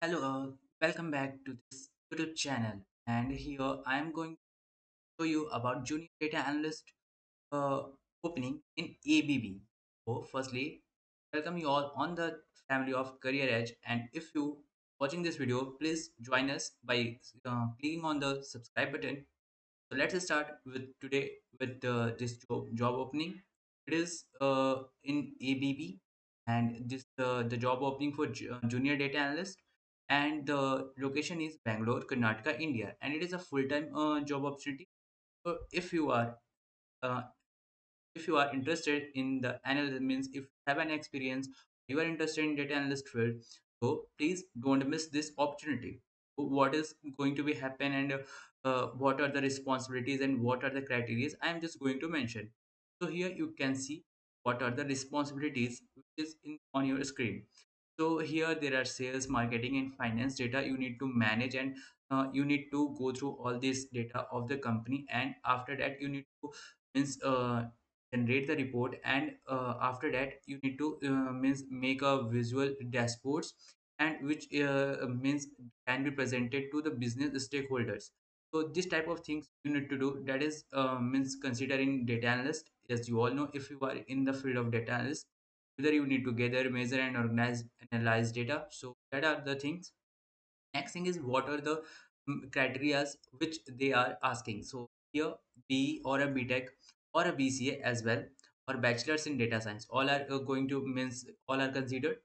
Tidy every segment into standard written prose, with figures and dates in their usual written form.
Hello, welcome back to this YouTube channel. And here I am going to show you about Junior Data Analyst uh, opening in ABB. So, firstly, welcome you all on the family of Career Edge. And if you watching this video, please join us by clicking on the subscribe button. So let's start with today with this job opening. It is in ABB, and this the job opening for junior data analyst, and the location is Bangalore, Karnataka, India, and it is a full time job opportunity. So uh, if you are interested in the analysis, means if you have an experience, you are interested in data analyst field, so please don't miss this opportunity. What is going to be happen, and what are the responsibilities and what are the criteria, I am just going to mention. So here you can see what are the responsibilities which is on your screen. So here there are sales, marketing, and finance data you need to manage, and you need to go through all this data of the company, and after that you need to means generate the report, and after that you need to means make a visual dashboards, and which means can be presented to the business stakeholders. So this type of things you need to do, that is means considering data analyst. As you all know, if you are in the field of data analyst, whether you need to gather, measure, and organize, analyze data. So that are the things. Next thing is what are the criterias which they are asking. So here B or a BTech or a BCA as well, or bachelors in data science, all are going to means all are considered,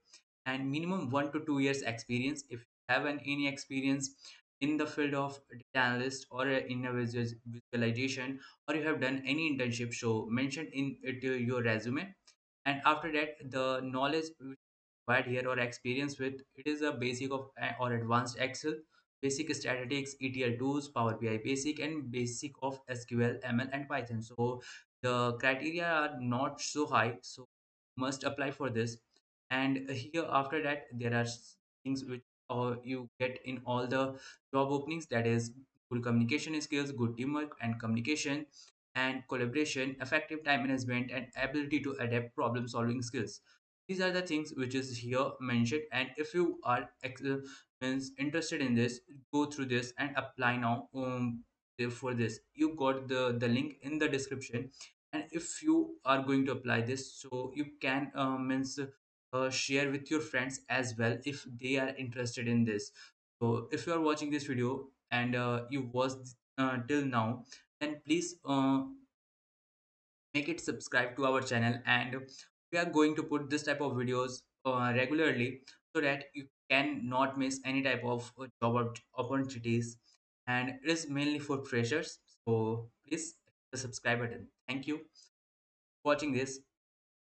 and minimum 1 to 2 years experience. If you have any experience in the field of data analyst, or in a visualization, or you have done any internship, so mention in it your resume. And after that, the knowledge required here or experience with it is a basic of or advanced Excel, basic statistics, ETL tools, Power BI basic, and basic of SQL, ML, and Python. So the criteria are not so high, so must apply for this. And here after that there are things which you get in all the job openings, that is good communication skills, good teamwork and communication and collaboration, effective time management, and ability to adapt problem solving skills. These are the things which is here mentioned, and if you are means interested in this, go through this and apply now. For this you got the link in the description, and if you are going to apply this, so you can means share with your friends as well if they are interested in this. So if you are watching this video and you watched till now, then please make it subscribe to our channel, and we are going to put this type of videos regularly, so that you can not miss any type of opportunities, and it is mainly for freshers. So please hit the subscribe button. Thank you for watching this.